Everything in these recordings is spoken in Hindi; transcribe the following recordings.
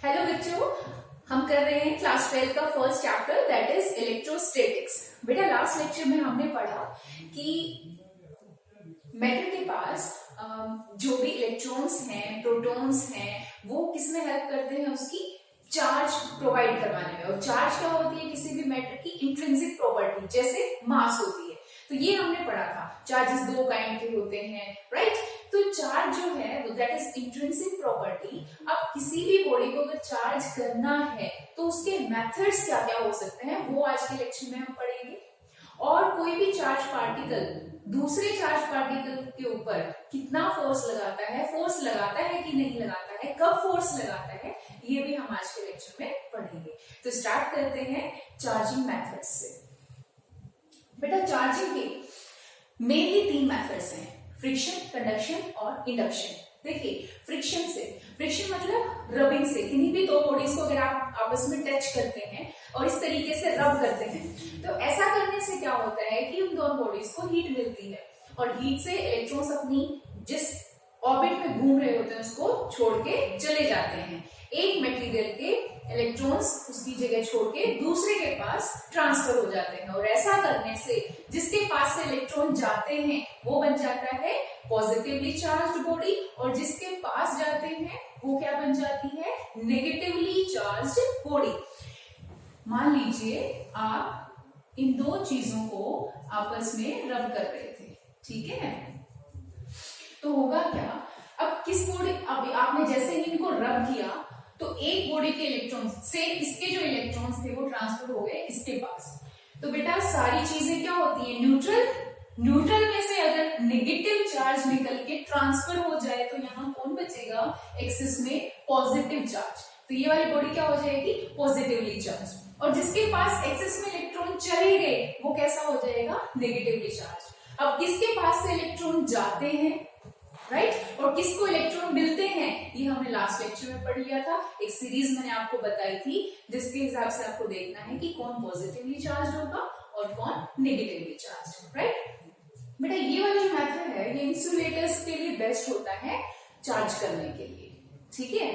हेलो बच्चों, हम कर रहे हैं क्लास 12 का first chapter that is electrostatics. बेटा लास्ट लेक्चर में हमने पढ़ा कि मैटर के पास जो भी इलेक्ट्रॉन्स हैं, प्रोटॉन्स हैं, वो किसमें हेल्प करते हैं? उसकी चार्ज प्रोवाइड करवाने में। और चार्ज क्या होती है? किसी भी मैटर की इंट्रिंसिक प्रॉपर्टी, जैसे मास होती है। तो ये हमने पढ़ा था। चार्जेस दो काइंड के होते हैं, राइट? तो चार्ज जो है वो दैट इज इंट्रिंसिक प्रॉपर्टी। अब किसी भी बॉडी को अगर चार्ज करना है तो उसके मेथड्स क्या क्या हो सकते हैं वो आज के लेक्चर में हम पढ़ेंगे। और कोई भी चार्ज पार्टिकल दूसरे चार्ज पार्टिकल के ऊपर कितना फोर्स लगाता है कि नहीं लगाता है, कब फोर्स लगाता है, ये भी हम आज के लेक्चर में पढ़ेंगे। तो स्टार्ट करते हैं चार्जिंग मेथड्स से। बेटा चार्जिंग के मेनली 3 मेथड्स हैं, फ्रिक्शन, कंडक्शन और इंडक्शन। देखिए फ्रिक्शन मतलब रबिंग से। किन्हीं भी दो बॉडीज को अगर आप आपस में टच करते हैं और इस तरीके से रब करते हैं तो ऐसा करने से क्या होता है कि उन दोनों बॉडीज को हीट मिलती है और हीट से इलेक्ट्रॉन्स अपनी जिस ऑर्बिट में घूम रहे होते हैं उसको छोड़ के चले जाते हैं। एक मटेरियल के इलेक्ट्रॉन्स उसकी जगह छोड़ के दूसरे के पास ट्रांसफर हो जाते हैं और ऐसा करने से जिसके पास से इलेक्ट्रॉन जाते हैं वो बन जाता है पॉजिटिवली चार्ज्ड बॉडी और जिसके पास जाते हैं वो क्या बन जाती है? Negatively charged body. मान लीजिए आप इन दो चीजों को आपस में रब कर रहे थे, ठीक है? तो होगा क्या? अब किस बॉडी, अब आपने जैसे ही इनको रब किया तो एक बॉडी के इलेक्ट्रॉन्स से इसके जो इलेक्ट्रॉन्स थे वो ट्रांसफर हो गए इसके पास। तो बेटा सारी चीजें क्या होती है? न्यूट्रल में से अगर नेगेटिव चार्ज निकल के ट्रांसफर हो जाए तो यहाँ कौन बचेगा? एक्सिस में पॉजिटिव चार्ज। तो ये वाली बॉडी क्या हो जाएगी? Positively charge. और जिसके पास एक्सिस में इलेक्ट्रॉन चले गए वो कैसा हो जाएगा? Negatively charge. अब किसके पास से इलेक्ट्रॉन जाते हैं, राइट? और किसको इलेक्ट्रॉन मिलते हैं ये हमने लास्ट लेक्चर में पढ़ लिया था। एक सीरीज मैंने आपको बताई थी जिसके हिसाब से आपको देखना है कि कौन पॉजिटिवली चार्ज होगा और कौन नेगेटिवली चार्ज, राइट? बेटा ये वाला जो मेथड है ये इंसुलेटर्स के लिए बेस्ट होता है चार्ज करने के लिए, ठीक है?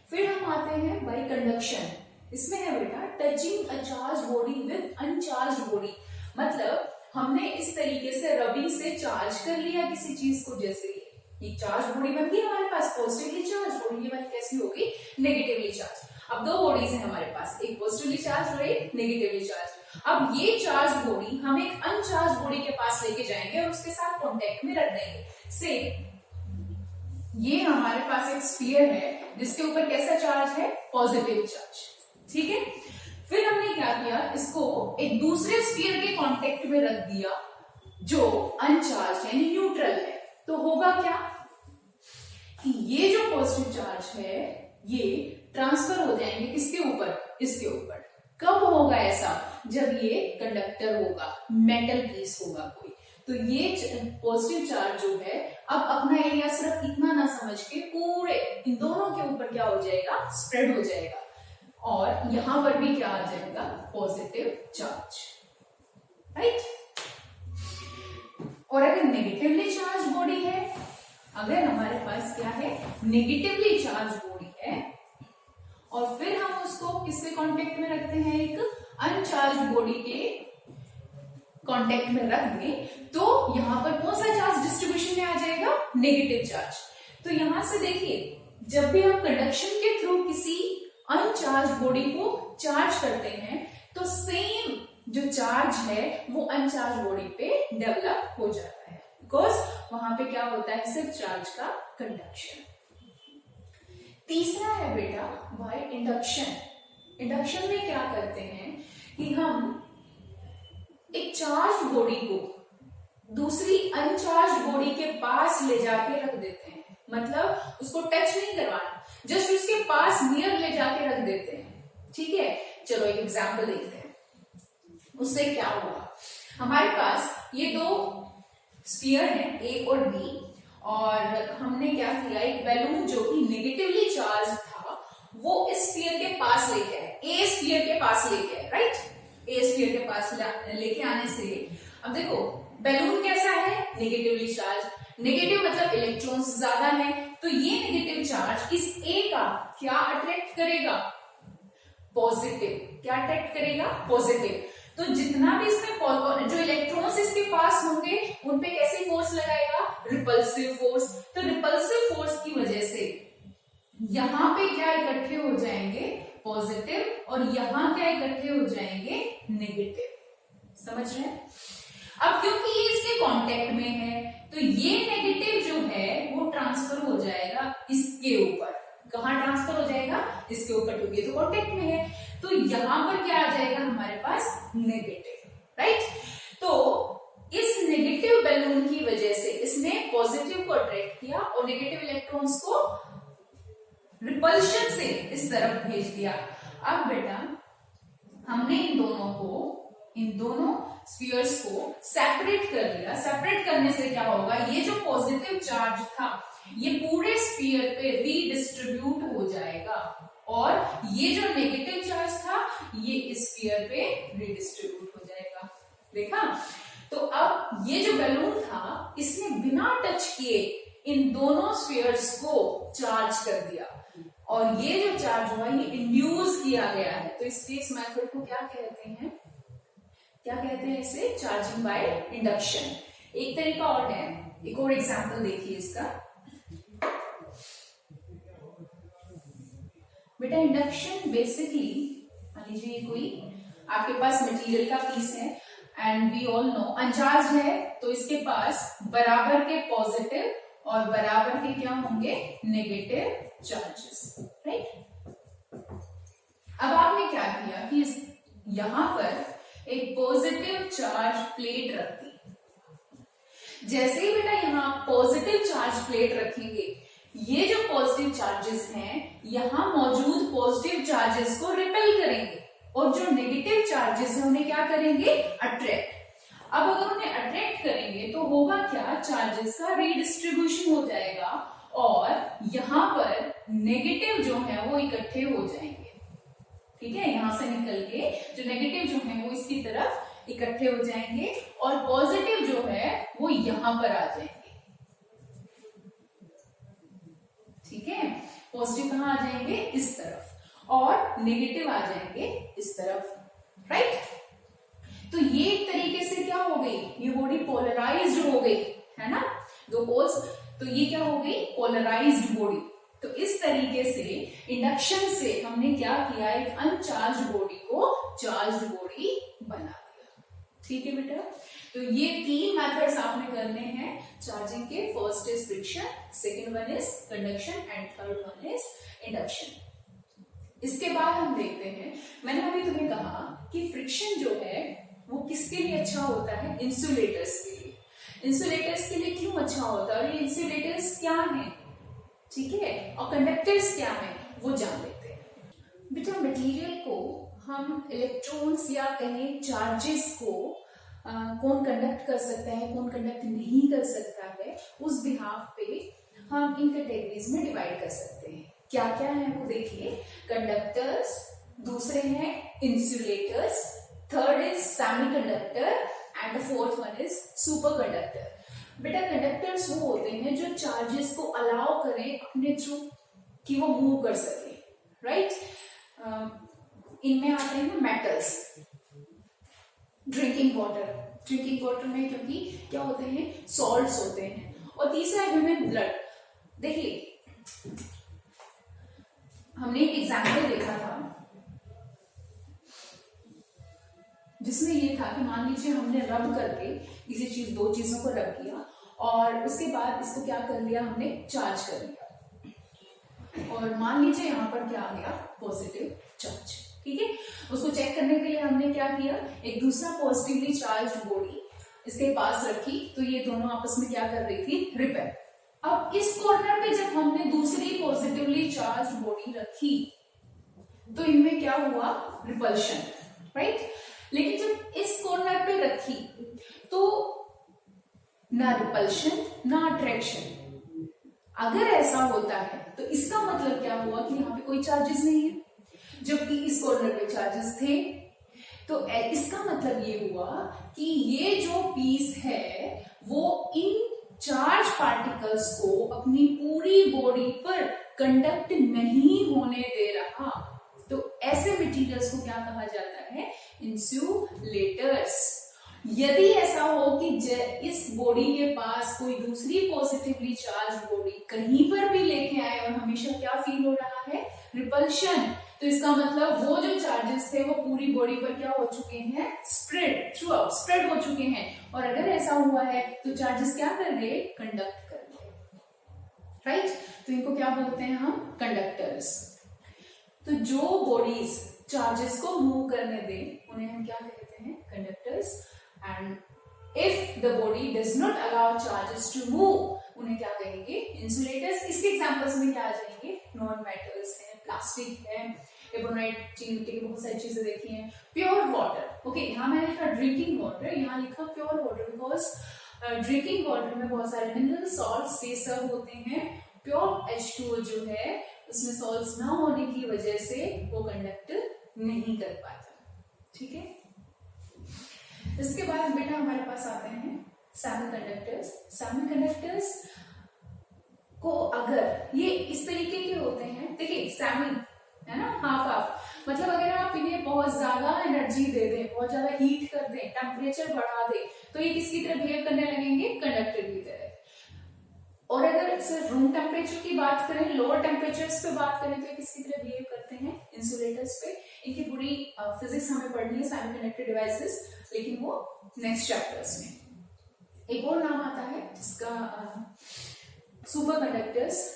फिर हम आते हैं बाय कंडक्शन। इसमें है बेटा touching a charge body with uncharged body. मतलब हमने इस तरीके से रबिंग से चार्ज कर लिया किसी चीज को, जैसे ये चार्ज बॉडी बन गई हमारे पास पॉजिटिवली चार्ज बॉडी, ये वाली कैसी होगी? Negatively charge. अब दो बॉडीज हैं हमारे पास, एक पॉजिटिवली चार्ज और एक नेगेटिवली चार्ज। अब ये चार्ज बॉडी हम एक अनचार्ज बॉडी के पास लेके जाएंगे और उसके साथ कांटेक्ट में रख देंगे। से ये हमारे पास एक स्फीयर है जिसके ऊपर कैसा चार्ज है? पॉजिटिव चार्ज, ठीक है? फिर हमने क्या किया? इसको एक दूसरे स्फीयर के कांटेक्ट में रख दिया जो अनचार्ज यानी न्यूट्रल है। तो होगा क्या कि ये जो पॉजिटिव चार्ज है ये ट्रांसफर हो जाएंगे किसके ऊपर? इसके ऊपर। कब होगा ऐसा? जब ये कंडक्टर होगा, मेटल पीस होगा कोई। तो ये पॉजिटिव चार्ज जो है अब अपना एरिया सिर्फ इतना ना समझ के पूरे इन दोनों के ऊपर क्या हो जाएगा? स्प्रेड हो जाएगा और यहां पर भी क्या आ जाएगा? Positive charge, right? और अगर नेगेटिवली चार्ज बॉडी है, अगर हमारे पास क्या है? नेगेटिवली चार्ज बॉडी है और फिर हम उसको किसके कांटेक्ट में रखते हैं? एक अनचार्ज बॉडी के कांटेक्ट में रख दें तो यहां पर कौन सा चार्ज डिस्ट्रीब्यूशन में आ जाएगा? Negative charge. तो यहां से देखिए जब भी हम कंडक्शन के थ्रू किसी अनचार्ज बॉडी को चार्ज करते हैं तो सेम जो चार्ज है वो अनचार्ज बॉडी पे डेवलप हो जाता है, बिकॉज वहां पे क्या होता है? सिर्फ चार्ज का कंडक्शन। तीसरा है बेटा बाय इंडक्शन। इंडक्शन में क्या करते हैं कि हम एक चार्ज बॉडी को दूसरी अनचार्ज बॉडी के पास ले जाके रख देते हैं। मतलब उसको टच नहीं करवाना, जस्ट उसके पास नियर ले जाके रख देते हैं, ठीक है? चलो एक एग्जांपल देखते हैं। उससे क्या होगा? हमारे पास ये दो स्फीयर हैं ए और बी और हमने क्या किया? एक बैलून जो कि नेगेटिवली चार्ज था वो इस स्फीयर के पास लेके आए, ए स्फीयर के पास लेके आए, राइट? ए स्फीयर के पास लेके आने से अब देखो बैलून कैसा है? Negatively charge. नेगेटिव मतलब इलेक्ट्रॉन्स ज्यादा है तो ये नेगेटिव चार्ज इस ए का क्या अट्रैक्ट करेगा, पॉजिटिव। क्या अट्रैक्ट करेगा, पॉजिटिव। तो जितना भी इसमें जो इलेक्ट्रॉन्स इसके पास होंगे उन पे कैसे फोर्स लगाएगा, रिपल्सिव फोर्स। तो रिपल्सिव फोर्स की वजह से यहां पे क्या इकट्ठे हो जाएंगे, पॉजिटिव, और यहां क्या इकट्ठे हो जाएंगे, नेगेटिव। समझ रहे हैं? अब क्योंकि ये इसके कांटेक्ट में है तो ये नेगेटिव जो है वो ट्रांसफर हो जाएगा इसके ऊपर। कहां ट्रांसफर हो जाएगा, इसके ऊपर, क्योंकि तो कांटेक्ट में है। तो यहां पर क्या आ जाएगा हमारे पास, नेगेटिव, राइट। तो इस नेगेटिव बैलून की वजह से इसने पॉजिटिव को अट्रैक्ट किया और नेगेटिव इलेक्ट्रॉन्स को रिपल्शन से इस तरफ भेज दिया। अब बेटा हमने इन दोनों स्फीयर्स को सेपरेट कर दिया। सेपरेट करने से क्या होगा, ये जो पॉजिटिव चार्ज था ये पूरे स्फीयर पे रीडिस्ट्रीब्यूट हो जाएगा और ये जो नेगेटिव चार्ज था ये इस स्फीयर पे रीडिस्ट्रीब्यूट हो जाएगा। देखा? तो अब ये जो बैलून था इसने बिना टच किए इन दोनों स्फीयर्स को चार्ज कर दिया और ये जो चार्ज हुआ ये इंड्यूस किया गया है। तो इस मेथड को क्या कहते हैं, क्या कहते हैं इसे, चार्जिंग बाय इंडक्शन। एक तरीका और है, एक और एग्जांपल देखिए इसका। बेटा इंडक्शन बेसिकली, मान लीजिए कोई आपके पास मटेरियल का पीस है and we all know uncharged है, तो इसके पास बराबर के पॉजिटिव और बराबर के क्या होंगे, नेगेटिव चार्जेस, राइट। अब आपने क्या किया कि यहां पर एक पॉजिटिव चार्ज प्लेट रख दी। जैसे ही बेटा यहां पॉजिटिव चार्ज प्लेट रखेंगे ये जो पॉजिटिव चार्जेस हैं यहां मौजूद पॉजिटिव चार्जेस को रिपेल करेंगे और जो नेगेटिव चार्जेस हैं उन्हें क्या करेंगे, अट्रैक्ट। अब अगर उन्हें अट्रैक्ट करेंगे तो होगा क्या, चार्जेस का रीडिस्ट्रीब्यूशन हो जाएगा और यहां पर नेगेटिव जो है वो इकट्ठे हो जाएंगे। ठीक है, यहां से निकल के जो नेगेटिव जो है वो इसकी तरफ इकट्ठे हो जाएंगे और पॉजिटिव जो है वो यहां पर आ जाएंगे। ठीक है, पॉजिटिव कहां आ जाएंगे, इस तरफ, और नेगेटिव आ जाएंगे इस तरफ, राइट। तो ये एक तरीके से क्या हो गई, ये बॉडी पोलराइज्ड हो गई, है ना, दो पोल्स। तो ये क्या हो गई, पोलराइज्ड बॉडी। तो इस तरीके से इंडक्शन से हमने क्या किया, एक अनचार्ज बॉडी को चार्ज बॉडी बना दिया। ठीक है बेटा, तो ये 3 मेथड्स आपने करने हैं चार्जिंग के। First is friction, second one is conduction and third one is induction. इसके बाद हम देखते हैं, मैंने अभी तुम्हें कहा कि फ्रिक्शन जो है वो किसके लिए अच्छा होता है, इंसुलेटर्स के लिए। इंसुलेटर्स के लिए क्यों अच्छा होता है और ये इंसुलेटर्स क्या है, ठीक है, और कंडक्टर्स क्या है वो जान लेते हैं। बेटा मटेरियल को हम इलेक्ट्रॉन्स या कहें चार्जेस को कौन कंडक्ट कर सकता है, कौन कंडक्ट नहीं कर सकता है, उस बिहाफ पे हम इन कैटेगरीज में डिवाइड कर सकते हैं। क्या क्या है वो देखिए, कंडक्टर्स, दूसरे हैं insulators, third is semiconductor and the fourth one is super conductor. बेटा कंडक्टर्स वो होते हैं जो चार्जेस को अलाउ करें अपने थ्रू कि वो मूव कर सके, राइट। इनमें आते हैं मेटल्स, ड्रिंकिंग वाटर में क्योंकि क्या होते हैं, सॉल्ट्स होते हैं, और तीसरा है ह्यूमन ब्लड। देखिए हमने एक एग्जाम्पल देखा था जिसमें ये था कि मान लीजिए हमने रब करके किसी चीज, 2 चीजों को रब किया और उसके बाद इसको क्या कर लिया, हमने चार्ज कर लिया, और मान लीजिए यहां पर क्या आ गया, पॉजिटिव चार्ज। ठीक है, उसको चेक करने के लिए हमने क्या किया, एक दूसरा पॉजिटिवली चार्ज बॉडी इसके पास रखी, तो ये दोनों आपस में क्या कर रही थी, रिपेल। अब इस कॉर्नर पे जब हमने दूसरी पॉजिटिवली चार्ज बॉडी रखी तो इनमें क्या हुआ, रिपल्शन, राइट। लेकिन जब इस कॉर्नर पे रखी तो ना रिपल्शन ना अट्रैक्शन। अगर ऐसा होता है तो इसका मतलब क्या हुआ कि यहाँ पे कोई चार्जेस नहीं है, जबकि इस कॉर्नर पे चार्जेस थे। तो इसका मतलब ये हुआ कि ये जो पीस है वो इन चार्ज पार्टिकल्स को अपनी पूरी बॉडी पर कंडक्ट नहीं होने दे रहा, तो ऐसे मटेरियल्स को क्या कहा जाता है? इंसुलेटर्स। यदि ऐसा हो कि इस बॉडी के पास कोई दूसरी पॉजिटिवली चार्ज बॉडी कहीं पर भी लेके आए और हमेशा क्या फील हो रहा है? रिपल्शन। तो इसका मतलब वो जो चार्जेस थे वो पूरी बॉडी पर क्या हो चुके हैं? स्प्रेड, थ्रू आउट स्प्रेड हो चुके हैं। और अगर ऐसा हुआ है तो चार्जेस क्या कर गए? कंडक्ट कर गए, राइट? तो इनको क्या बोलते हैं हम? कंडक्टर्स। तो जो बॉडीज चार्जेस को मूव करने दें उन्हें हम क्या कहते हैं? Conductors. And if the body does not allow charges to move उन्हें क्या कहेंगे? इंसुलेटर्स। इसके एग्जांपल्स में क्या आ जाएंगे? नॉन मेटल्स है, प्लास्टिक है, एबोनाइट, चीनी की बहुत सारी चीजें देखी हैं। प्योर वाटर, ओके, यहाँ मैंने लिखा ड्रिंकिंग वाटर, यहाँ लिखा pure water because drinking water में बहुत सारे मिनरल सॉल्ट से सब होते हैं। प्योर H2O जो है उसमें सॉल्ट्स ना होने की वजह से वो कंडक्ट नहीं कर पाता, ठीक है। इसके बाद बेटा हमारे पास आते हैं सेमीकंडक्टर्स। सेमीकंडक्टर्स को अगर ये इस तरीके के होते हैं, देखिए सेमी है ना, हाफ हाफ, मतलब अगर आप इन्हें बहुत ज्यादा एनर्जी दे दें, बहुत ज्यादा हीट कर दें, टेम्परेचर बढ़ा दें, तो ये किसकी तरह बिहेव करने लगेंगे? कंडक्टर की तरह। और अगर सिर्फ रूम टेम्परेचर की बात करें, लोअर टेम्परेचर्स पे बात करें, तो ये किसकी तरह बिहेव करते हैं? इंसुलेटर्स पे। इनकी पूरी फिजिक्स हमें पढ़नी है, सेमीकंडक्टर डिवाइसेस, लेकिन वो नेक्स्ट चैप्टर्स में। एक और नाम आता है जिसका super conductors.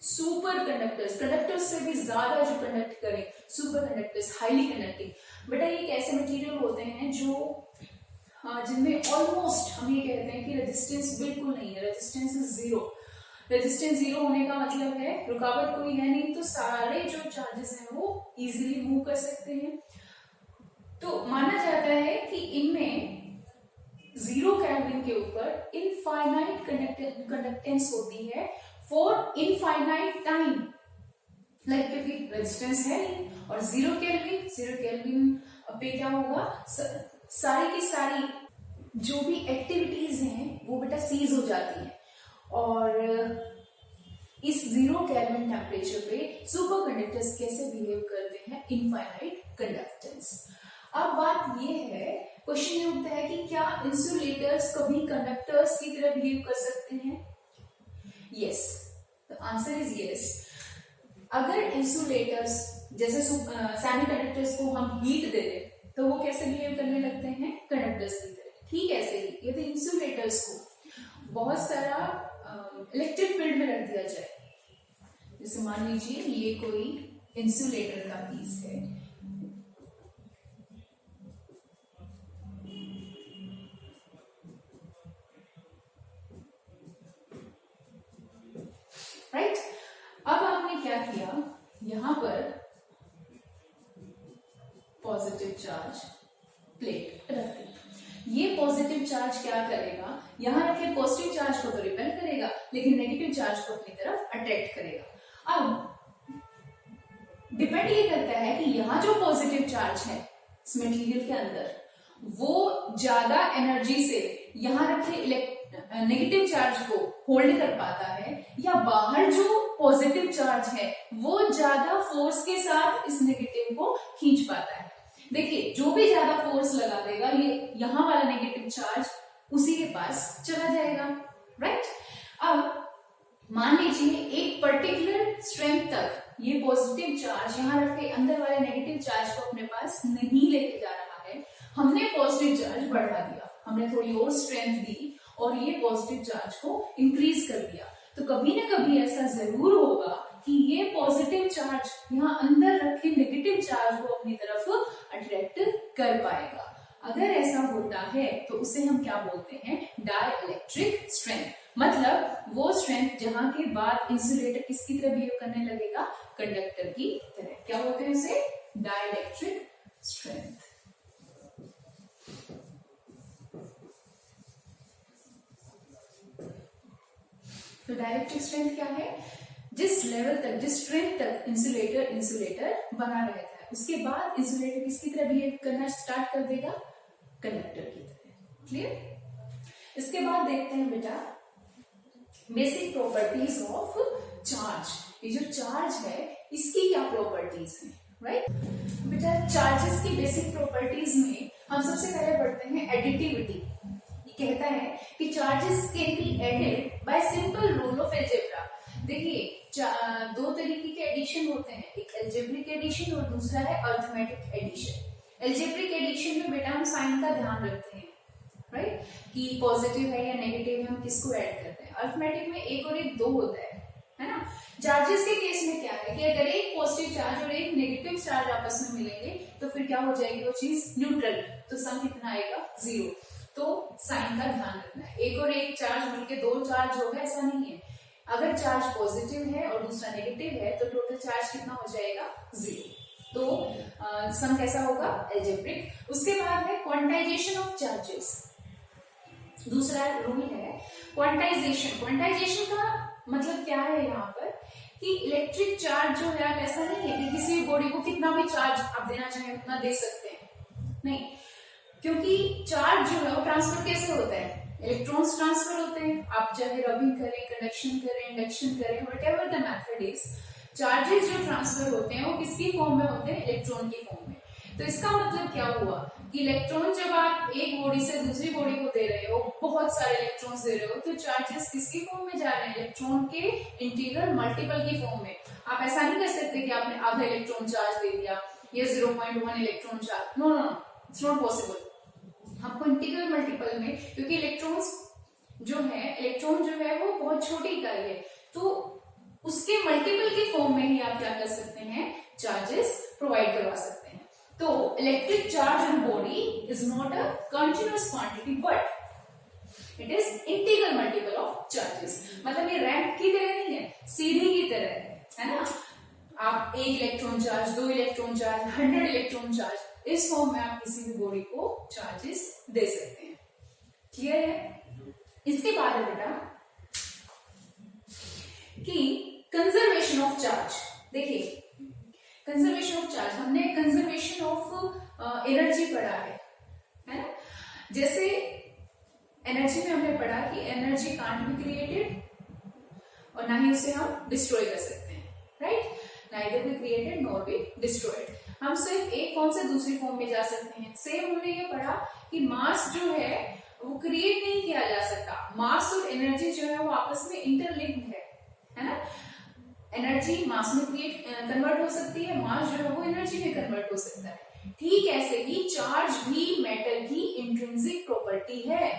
Super conductors, conductors से भी ज्यादा जो कंडक्ट करें, सुपर कंडक्टर्स, हाईली कंडक्टिंग। बेटा ये ऐसे मटेरियल होते हैं जो जिनमें ऑलमोस्ट हम ये कहते हैं कि रेजिस्टेंस बिल्कुल नहीं है, resistance is zero. Resistance zero होने का मतलब है रुकावट कोई है नहीं, तो सारे जो चार्जेस हैं वो इजीली मूव कर सकते हैं। तो माना जाता है कि इनमें 0 केल्विन के ऊपर इनफाइनाइट कंडक्टेंस होती है फॉर इनफाइनाइट टाइम, लाइक क्योंकि रेजिस्टेंस है नहीं, और 0 केल्विन पे क्या होगा? सारी की सारी जो भी एक्टिविटीज हैं वो बेटा सीज हो जाती है। और इस 0 केल्विन टेम्परेचर पे सुपर कंडक्टर्स कैसे बिहेव करते हैं? Infinite conductance. अब बात ये है, क्वेश्चन ये उठता है कि क्या इंसुलेटर्स कभी कंडक्टर्स की तरह बिहेव कर सकते हैं? Yes, the answer is yes. अगर इंसुलेटर्स जैसे सेमीकंडक्टर्स को हम हीट दे दें तो वो कैसे बिहेव करने लगते हैं? कंडक्टर्स की तरह। ठीक ऐसे ही यदि इंसुलेटर्स को बहुत सारा इलेक्ट्रिक फील्ड में रख दिया जाए, जैसे मान लीजिए ये कोई इंसुलेटर का पीस है, राइट। अब आपने क्या किया, यहां पर पॉजिटिव चार्ज प्लेट रख दी। ये पॉजिटिव चार्ज क्या करेगा? यहां रखे पॉजिटिव चार्ज को तो रिपेल करेगा, लेकिन नेगेटिव चार्ज को अपनी तरफ अट्रैक्ट करेगा। अब डिपेंड ये करता है कि यहां जो पॉजिटिव चार्ज है इस मटेरियल के अंदर, वो ज्यादा एनर्जी से यहां रखे नेगेटिव चार्ज को होल्ड कर पाता है, या बाहर जो पॉजिटिव चार्ज है वो ज्यादा फोर्स के साथ इस नेगेटिव को खींच पाता है। देखिए जो भी ज्यादा फोर्स लगा देगा, ये यहां वाला नेगेटिव चार्ज उसी के पास चला जाएगा, राइट। अब मान लीजिए एक पर्टिकुलर स्ट्रेंथ तक ये पॉजिटिव चार्ज यहां रखे अंदर वाले नेगेटिव चार्ज को अपने पास नहीं लेके जा रहा है, हमने पॉजिटिव चार्ज बढ़ा दिया, हमने थोड़ी और स्ट्रेंथ दी और ये पॉजिटिव चार्ज को इंक्रीज कर दिया, तो कभी ना कभी ऐसा जरूर होगा कि ये पॉजिटिव चार्ज यहाँ अंदर रखे नेगेटिव चार्ज को अपनी तरफ अट्रैक्ट कर पाएगा। अगर ऐसा होता है तो उसे हम क्या बोलते हैं? Dielectric strength. मतलब वो स्ट्रेंथ जहां के बाद इंसुलेटर किसकी तरह बिहेव करने लगेगा? कंडक्टर की तरह। क्या बोलते हैं उसे? Dielectric strength. तो डाइइलेक्ट्रिक स्ट्रेंथ क्या है? जिस लेवल तक, जिस स्ट्रेंथ तक इंसुलेटर बना रहता है, उसके बाद इंसुलेटर किसकी तरह बिहेव करना स्टार्ट कर देगा? कंडक्टर की तरह। क्लियर? इसके बाद देखते हैं बेटा बेसिक प्रॉपर्टीज ऑफ चार्ज। ये जो चार्ज है इसकी क्या प्रॉपर्टीज है, राइट? बेटा चार्जेस की बेसिक प्रॉपर्टीज में हम सबसे पहले पढ़ते हैं एडिटिविटी। ये कहता है कि charges can be added by simple rule of algebra. देखिए दो तरीके के एडिशन होते हैं, एक अलजेब्रिक एडिशन और दूसरा है अरिथमेटिक एडिशन। अलजेब्रिक एडिशन में बेटा हम साइन का ध्यान रखते हैं, राइट, कि पॉजिटिव है या नेगेटिव है, हम किसको ऐड करते हैं। अरिथमेटिक में एक और एक दो होता है ना। चार्जेस के केस में क्या है कि अगर एक पॉजिटिव चार्ज और एक नेगेटिव चार्ज आपस में मिलेंगे तो फिर क्या हो जाएगी वो चीज, न्यूट्रल। तो सम कितना आएगा, 0। तो साइन का ध्यान रखना है। एक और एक चार्ज मिलके दो चार्ज होगा ऐसा नहीं है। अगर चार्ज पॉजिटिव है और दूसरा नेगेटिव है तो टोटल चार्ज कितना हो जाएगा, 0। तो सम कैसा होगा, अलजेब्रिक। उसके बाद है क्वांटाइजेशन ऑफ चार्जेस। दूसरा रूल है क्वांटाइजेशन। क्वांटाइजेशन का मतलब क्या है यहाँ पर कि इलेक्ट्रिक चार्ज जो है, अब ऐसा नहीं है कि किसी भी बॉडी को कितना भी चार्ज आप देना चाहें उतना दे सकते हैं, नहीं, क्योंकि चार्ज जो है वो ट्रांसफर कैसे होता है, इलेक्ट्रॉन्स ट्रांसफर होते हैं। आप चाहे रबिंग करें, कंडक्शन करें, इंडक्शन करें, whatever the method is, charges जो ट्रांसफर होते हैं वो किसकी फॉर्म में होते हैं, इलेक्ट्रॉन की फॉर्म में। तो इसका मतलब क्या हुआ कि इलेक्ट्रॉन जब आप एक बॉडी से दूसरी बॉडी को दे रहे हो, बहुत सारे इलेक्ट्रॉन्स दे रहे हो, तो चार्जेस किसकी फॉर्म में जा रहे हैं, इलेक्ट्रॉन के इंटीग्रल मल्टीपल की फॉर्म में। आप ऐसा नहीं कर सकते कि आपने आधा इलेक्ट्रॉन चार्ज दे दिया या 0.1 electron charge, no no, it's not possible. हमको इंटीग्रल मल्टीपल में, क्योंकि इलेक्ट्रॉन जो है वो बहुत छोटी इकाई है, तो उसके मल्टीपल के फॉर्म में ही आप क्या कर सकते हैं, चार्जेस प्रोवाइड करवा सकते हैं। तो electric charge in body is not a continuous quantity but it is integral multiple of charges. मतलब ये रैंप की तरह नहीं है, सीढ़ी की तरह है ना। आप एक electron charge, 2 electron charge, 100 electron charge, इस फॉर्म में आप किसी भी बॉडी को चार्जेस दे सकते हैं। क्लियर है? इसके बाद है बेटा कि कंजर्वेशन ऑफ चार्ज। देखिए कंजर्वेशन ऑफ चार्ज, हमने कंजर्वेशन ऑफ एनर्जी पढ़ा है ना। जैसे एनर्जी में हमने पढ़ा कि एनर्जी कांट बी क्रिएटेड और ना ही उसे हम डिस्ट्रॉय कर सकते हैं, right, neither be created nor be destroyed. हम सिर्फ एक फॉर्म से दूसरी फॉर्म में जा सकते हैं। सेम हमने ये पढ़ा कि मास जो है वो क्रिएट नहीं किया जा सकता, मास और एनर्जी जो है वो आपस में इंटरलिंक्ड है ना। एनर्जी मास में कन्वर्ट हो सकती है, मास जो है वो एनर्जी में कन्वर्ट हो सकता है। ठीक ऐसे ही चार्ज भी मैटर की इंट्रिंसिक प्रॉपर्टी है।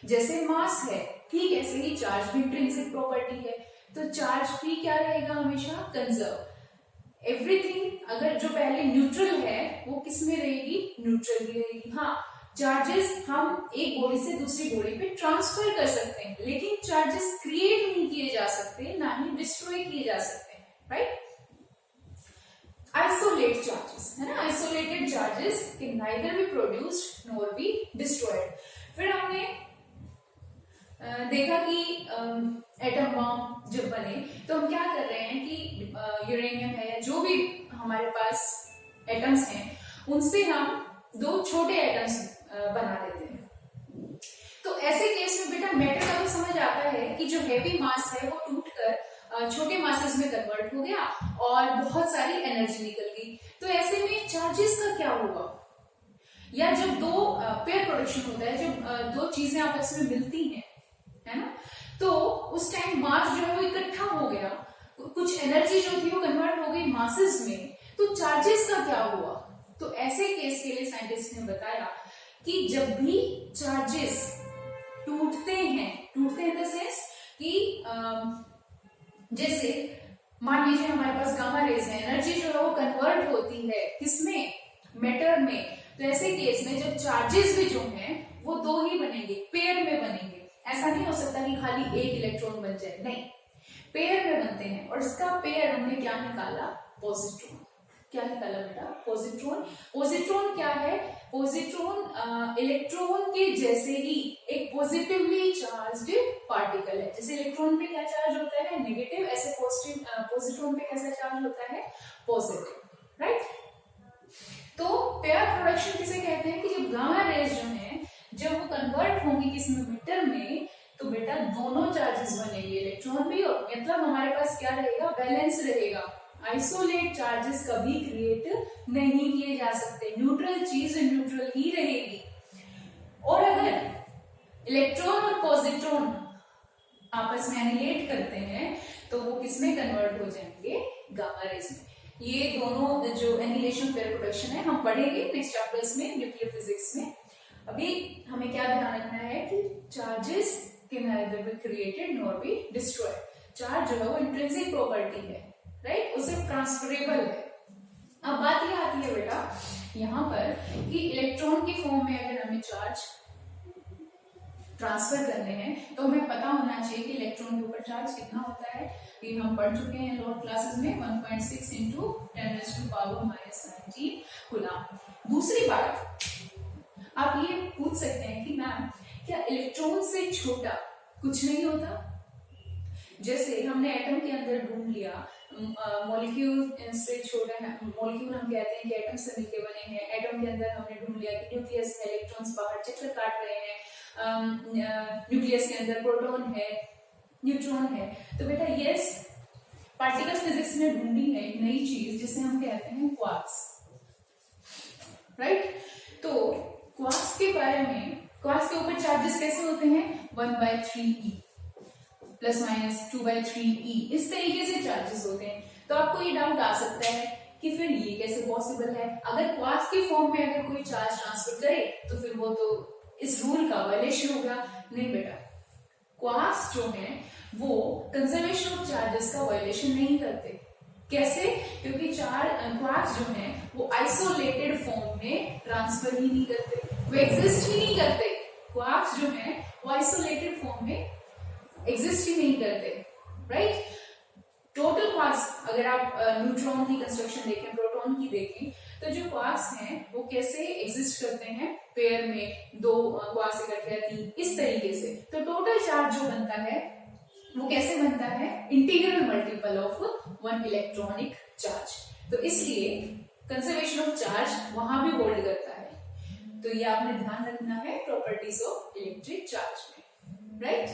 जैसे मास है, ठीक ऐसे ही चार्ज भी इंट्रिंसिक प्रॉपर्टी है। तो चार्ज भी क्या रहेगा, हमेशा कंजर्व। एवरीथिंग अगर जो पहले न्यूट्रल है वो किस में रहेगी, न्यूट्रल ही रहेगी। हाँ, चार्जेस हम एक बॉडी से दूसरी बॉडी पे ट्रांसफर कर सकते हैं, लेकिन चार्जेस क्रिएट नहीं किए जा सकते, ना ही डिस्ट्रॉय किए जा सकते हैं, राइट। आइसोलेट चार्जेस है ना, isolated charges can neither be produced nor be destroyed. फिर हमने देखा कि एटम बॉम्ब जब बने तो हम क्या कर रहे हैं कि यूरेनियम है या जो भी हमारे पास एटम्स हैं उनसे हम 2 छोटे एटम्स बना देते हैं। तो ऐसे केस में बेटा मैटर का तो समझ आता है कि जो हैवी मास है वो टूटकर छोटे मासेस में कन्वर्ट हो गया और बहुत सारी एनर्जी निकल गई। तो ऐसे में चार्जेस का क्या होगा, या जब 2 पेयर प्रोडक्शन होता है, जब 2 चीजें आपस में मिलती हैं, है ना, तो उस टाइम मास जो है वो इकट्ठा हो गया, कुछ एनर्जी जो थी वो कन्वर्ट हो गई मासेस में, तो चार्जेस का क्या हुआ। तो ऐसे केस के लिए साइंटिस्ट ने बताया कि जब भी चार्जेस टूटते हैं इन द सेंस कि जैसे मान लीजिए हमारे पास गामा रेज है, एनर्जी जो है वो कन्वर्ट होती है किसमें, मैटर में। तो ऐसे केस में जब चार्जेस भी जो हैं वो 2 ही बनेंगे, पेयर में बनेंगे। ऐसा नहीं हो सकता कि खाली एक इलेक्ट्रॉन बन जाए, नहीं, पेयर में बनते हैं। और इसका पेयर हमने क्या निकाला, पॉजिट्रॉन। क्या निकाला बेटा, पॉजिट्रॉन। पॉजिट्रॉन क्या है, पॉजिट्रॉन इलेक्ट्रॉन के जैसे ही एक पॉजिटिवली चार्ज्ड पार्टिकल है। जैसे इलेक्ट्रॉन पे क्या चार्ज होता है, नेगेटिव, ऐसे पॉजिट्रॉन पे कैसा चार्ज होता है, पॉजिटिव, राइट। तो पेयर प्रोडक्शन किसे कहते हैं कि जब गामा रेज जो है जब वो कन्वर्ट होंगी किस में, मीटर में, तो बेटा दोनों चार्जेस बनेंगे, इलेक्ट्रॉन भी मतलब हमारे पास क्या रहेगा, बैलेंस रहेगा। आइसोलेट चार्जेस कभी क्रिएट नहीं किए जा सकते, न्यूट्रल चीज न्यूट्रल ही रहेगी। और अगर इलेक्ट्रॉन और पॉजिट्रॉन आपस में एनिलेट करते हैं तो वो किसमें कन्वर्ट हो जाएंगे, गामा रेज में। ये दोनों जो एनिलेशन पेयर प्रोडक्शन है हम पढ़ेंगे नेक्स्ट चैप्टर्स में, न्यूक्लियर फिजिक्स में। अभी हमें क्या ध्यान रखना है कि charges can neither be created nor be destroyed. Charge जो है वो इंट्रिंसिक प्रॉपर्टी है, राइट, उसे ट्रांसफरेबल है। अब बात ये आती है बेटा यहाँ पर कि इलेक्ट्रॉन के फॉर्म में अगर हमें चार्ज ट्रांसफर करने हैं तो हमें पता होना चाहिए कि इलेक्ट्रॉन के ऊपर चार्ज कितना होता है। ये हम पढ़ चुके हैं लोअर क्लासेस में, 1.6 इंटू 10⁻⁻⁹ कूलम। दूसरी बात, आप ये पूछ सकते हैं कि मैम क्या इलेक्ट्रॉन से छोटा कुछ नहीं होता? जैसे हमने एटम के अंदर ढूंढ लिया मॉलिक्यूल से छोटा है, मॉलिक्यूल हम कहते हैं कि एटम से मिलके बने हैं। एटम के अंदर हमने ढूंढ लिया कि न्यूक्लियस है, इलेक्ट्रॉन्स बाहर चक्कर काट रहे हैं, न्यूक्लियस के अंदर प्रोटॉन है, न्यूट्रॉन है। तो बेटा यस, पार्टिकल फिजिक्स में ढूंढी है एक नई चीज जिसे हम कहते हैं क्वार्क्स, राइट। तो क्वार्क्स के बारे में, क्वार्क्स के ऊपर चार्जेस कैसे होते हैं, 1/3e प्लस माइनस 2/3e, इस तरीके से चार्जेस होते हैं। तो आपको ये डाउट आ सकता है कि फिर ये कैसे पॉसिबल है, अगर क्वार्क्स के फॉर्म में अगर कोई चार्ज ट्रांसफर करे तो फिर वो तो इस रूल का वायलेशन होगा। नहीं बेटा, क्वार्क्स जो है वो कंजर्वेशन ऑफ चार्जेस का वायलेशन नहीं करते। कैसे? क्योंकि क्वार्क्स जो है वो आइसोलेटेड फॉर्म में ट्रांसफर ही नहीं करते, वो एग्जिस्ट ही नहीं करते। क्वार्क्स जो है वो आइसोलेटेड फॉर्म में एग्जिस्ट ही नहीं करते, राइट। टोटल क्वार्क्स अगर आप न्यूट्रॉन की कंस्ट्रक्शन देखें, प्रोटॉन की देखें, तो जो क्वार्क्स हैं वो कैसे एग्जिस्ट करते हैं, पेयर में 2 क्वार्क्स इकट्ठे या 3, इस तरीके से। तो टोटल चार्ज जो बनता है वो कैसे बनता है, integral multiple of 1 electronic charge. तो इसलिए कंजर्वेशन ऑफ चार्ज वहां भी होल्ड करता है। तो ये आपने ध्यान रखना है प्रॉपर्टीज ऑफ इलेक्ट्रिक चार्ज में, राइट।